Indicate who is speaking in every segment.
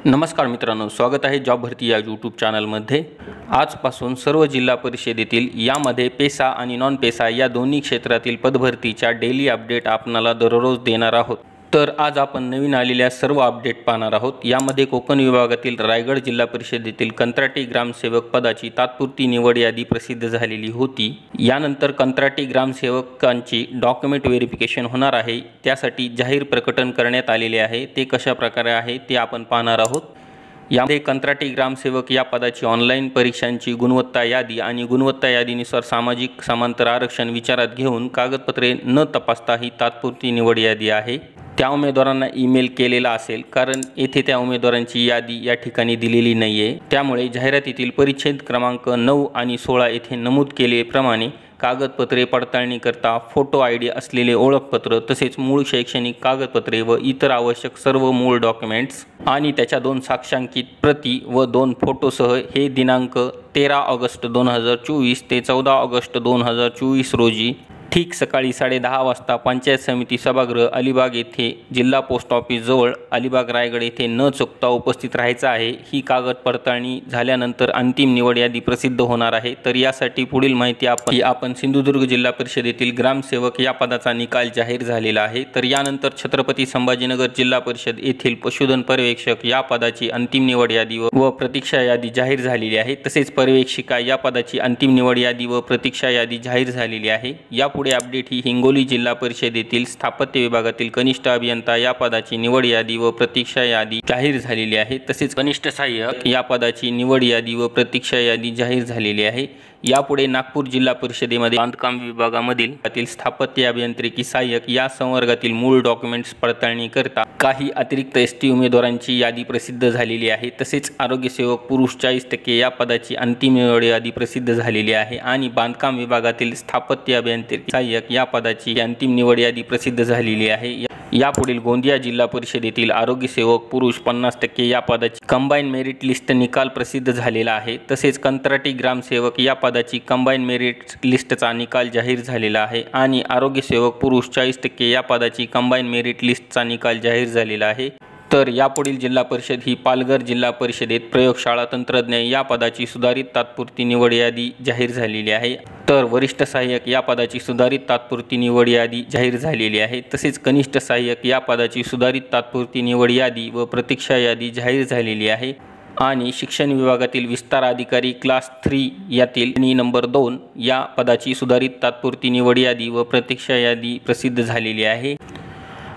Speaker 1: नमस्कार मित्रांनो, स्वागत आहे जॉब भरती या यूट्यूब चॅनलमध्ये। आजपासून सर्व जिल्हा परिषदेतील यामध्ये पेसा आणि नॉन पेसा या दोन्ही क्षेत्रातील पदभरतीच्या डेली अपडेट आपणाला दररोज देणार आहोत। तर आज आपण नवीन आलेल्या सर्व अपडेट पाहणार आहोत। यामध्ये कोकण विभागातील रायगड जिल्हा परिषदेतील कंत्राटी ग्रामसेवक पदाची तात्पुरती निवड यादी प्रसिद्ध झालेली होती। यानंतर कंत्राटी ग्रामसेवकांची डॉक्युमेंट व्हेरिफिकेशन होणार आहे, त्यासाठी जाहीर प्रकटन करण्यात आलेले आहे। ते कशा प्रकारे आहे ते आपण पाहणार आहोत। यामध्ये कंत्राटी ग्रामसेवक या पदाची ऑनलाईन परीक्षांची गुणवत्ता यादी आणि गुणवत्ता यादीनुसार सामाजिक समांतर आरक्षण विचारात घेऊन कागदपत्रे न तपासता ही तात्पुरती निवड यादी आहे। त्या उमेदवारांना ईमेल केलेला असेल, कारण येथे त्या उमेदवारांची यादी या ठिकाणी दिलेली नाही आहे। त्यामुळे जाहिरातीतील परिच्छेद क्रमांक 9 आणि 16 येथे नमूद केलेप्रमाणे कागदपत्रे पडताळणी करता फोटो आयडी असलेले ओळखपत्र तसेच मूळ शैक्षणिक कागदपत्रे व इतर आवश्यक सर्व मूळ डॉक्युमेंट्स आणि त्याच्या 2 साक्षांकित प्रती व 2 फोटोसह हे दिनांक 13 ऑगस्ट 2024 ते 14 ऑगस्ट 2024 रोजी ठीक सकाळी 10:30 वाजता पंचायत समिती सभागृह अलिबाग येथे जिल्हा पोस्ट ऑफिस जवळ अलिबाग रायगड येथे न चुकता उपस्थित राहायचं आहे। ही कागद पडताळणी झाल्यानंतर अंतिम निवड यादी प्रसिद्ध होणार आहे। तर यासाठी पुढील माहिती आपण सिंधुदुर्ग जिल्हा परिषदेतील ग्रामसेवक या पदाचा निकाल जाहीर झालेला आहे। तर यानंतर छत्रपती संभाजीनगर जिल्हा परिषद येथील पशुधन पर्यवेक्षक या पदाची अंतिम निवड यादी व प्रतीक्षा यादी जाहीर झालेली आहे। तसेच पर्यवेक्षिका या पदाची अंतिम निवड यादी व प्रतीक्षा यादी जाहीर झालेली आहे। यापुढे अपडेट ही हिंगोली जिल्हा परिषदेतील स्थापत्य विभागातील कनिष्ठ अभियंता या पदाची निवड यादी व प्रतीक्षा यादी जाहीर झालेली आहे। तसेच कनिष्ठ सहाय्यक या पदाची निवड यादी व प्रतीक्षा यादी जाहीर झालेली आहे। यापुढे नागपूर जिल्हा परिषदेमध्ये बांधकाम विभागामधील स्थापत्य अभियांत्रिकी सहाय्यक या संवर्गातील मूळ डॉक्युमेंट्स पडताळणी करता काही अतिरिक्त एसटी उमेदवारांची यादी प्रसिद्ध झालेली आहे। तसेच आरोग्य सेवक पुरुष 40% या पदाची अंतिम निवड यादी प्रसिद्ध झालेली आहे आणि बांधकाम विभागातील स्थापत्य अभियांत्रिकी सहाय्यक या पदाची अंतिम निवड यादी प्रसिद्ध झालेली आहे। यापुढील गोंदिया जिल्हा परिषदेतील आरोग्य सेवक पुरुष 50% या पदाची कंबाईन मेरिट लिस्ट निकाल प्रसिद्ध झालेला आहे। तसेच कंत्राटी ग्रामसेवक या पदाची कंबाईन मेरिट लिस्टचा निकाल जाहीर झालेला आहे आणि आरोग्य सेवक पुरुष 40% या पदाची कंबाईन मेरिट लिस्टचा निकाल जाहीर झालेला आहे। तर यापुढील जिल्हा परिषद ही पालघर जिल्हा परिषदेत प्रयोगशाळा तंत्रज्ञ या पदाची सुधारित तात्पुरती निवड यादी जाहीर झालेली आहे। तर वरिष्ठ सहाय्यक या पदाची सुधारित तात्पुरती निवड यादी जाहीर झालेली आहे। तसेच कनिष्ठ सहाय्यक या पदाची सुधारित तात्पुरती निवड यादी व प्रतीक्षा यादी जाहीर झालेली आहे आणि शिक्षण विभागातील विस्तार अधिकारी क्लास 3 यातील नंबर 2 या पदाची सुधारित तात्पुरती निवड यादी व प्रतीक्षा यादी प्रसिद्ध झालेली आहे।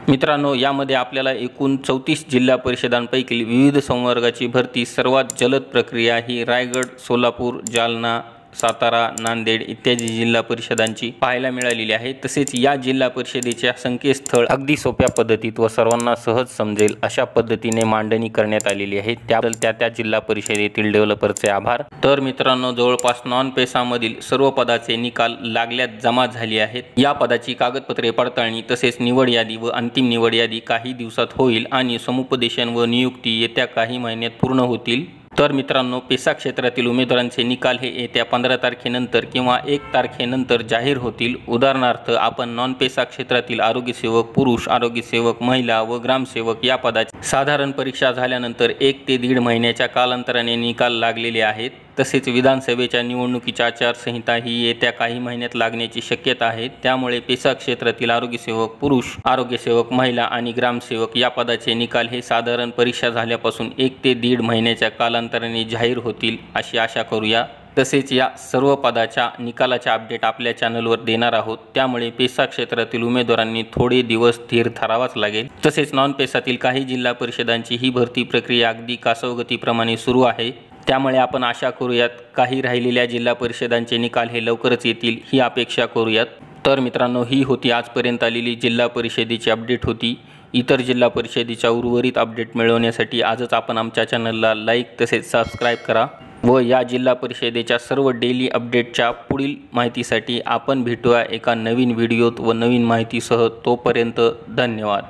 Speaker 1: मित्रांनो, यामध्ये आपल्याला एकूण 34 जिल्हा परिषदांपैकी विविध संवर्गाची भरती सर्वात जलद प्रक्रिया ही रायगड, सोलापूर, जालना, सातारा, नांदेड इत्यादी जिल्हा परिषदांची पाहायला मिळालेली आहे। तसेच या जिल्हा परिषदेच्या संकेतस्थळ अगदी सोप्या पद्धतीत व सर्वांना सहज समजेल अशा पद्धतीने मांडणी करण्यात आलेली आहे। त्याबद्दल त्या जिल्हा परिषदेतील डेव्हलपरचे आभार। तर मित्रांनो, जवळपास नॉन पेसामधील सर्व पदाचे निकाल लागल्यात जमा झाले आहेत। या पदाची कागदपत्रे पडताळणी तसेच निवड यादी व अंतिम निवड यादी काही दिवसात होईल आणि समुपदेशन व नियुक्ती येत्या काही महिन्यात पूर्ण होतील। तर मित्रांनो, पेसा क्षेत्रातील उमेदवारांचे निकाल हे येत्या 15 तारखेनंतर किंवा 1 तारखेनंतर जाहीर होतील। उदाहरणार्थ, आपण नॉन पेसा क्षेत्रातील आरोग्य सेवक पुरुष, आरोग्य सेवक महिला व ग्रामसेवक या पदाची साधारण परीक्षा झाल्यानंतर 1 ते 1.5 महिन्याच्या कालांतराने निकाल लागलेले आहेत। तसेच विधानसभेच्या निवडणुकीची आचारसंहिता ही येत्या काही महिन्यात लागण्याची शक्यता आहे। त्यामुळे पेसा क्षेत्रातील आरोग्य सेवक पुरुष, आरोग्य सेवक महिला आणि ग्रामसेवक या पदाचे निकाल हे साधारण परीक्षा झाल्यापासून 1 ते 1.5 महिन्याच्या कालांतराने जाहीर होतील अशी आशा करूया। तसेच या सर्व पदाच्या निकालाच्या अपडेट आपल्या चॅनलवर देणार आहोत। त्यामुळे पेसा क्षेत्रातील उमेदवारांनी थोडे दिवस धीर धरावाच लागेल। तसेच नॉन पेसातील काही जिल्हा परिषदांची ही भरती प्रक्रिया अगदी कासवगतीप्रमाणे सुरू आहे। त्यामुळे आपण आशा करूयात काही राहिलेल्या जिल्हा परिषदांचे निकाल हे लवकरच येतील ही अपेक्षा करूयात। तर मित्रांनो, ही होती आजपर्यंत आलेली जिल्हा परिषदेची अपडेट होती। इतर जिल्हा परिषदेच्या उर्वरित अपडेट मिळवण्यासाठी आजच आपण आमच्या चॅनलला लाईक तसेच सबस्क्राईब करा व या जिल्हा परिषदेच्या सर्व डेली अपडेटच्या पुढील माहितीसाठी आपण भेटूया एका नवीन व्हिडिओत व नवीन माहितीसह। तोपर्यंत धन्यवाद।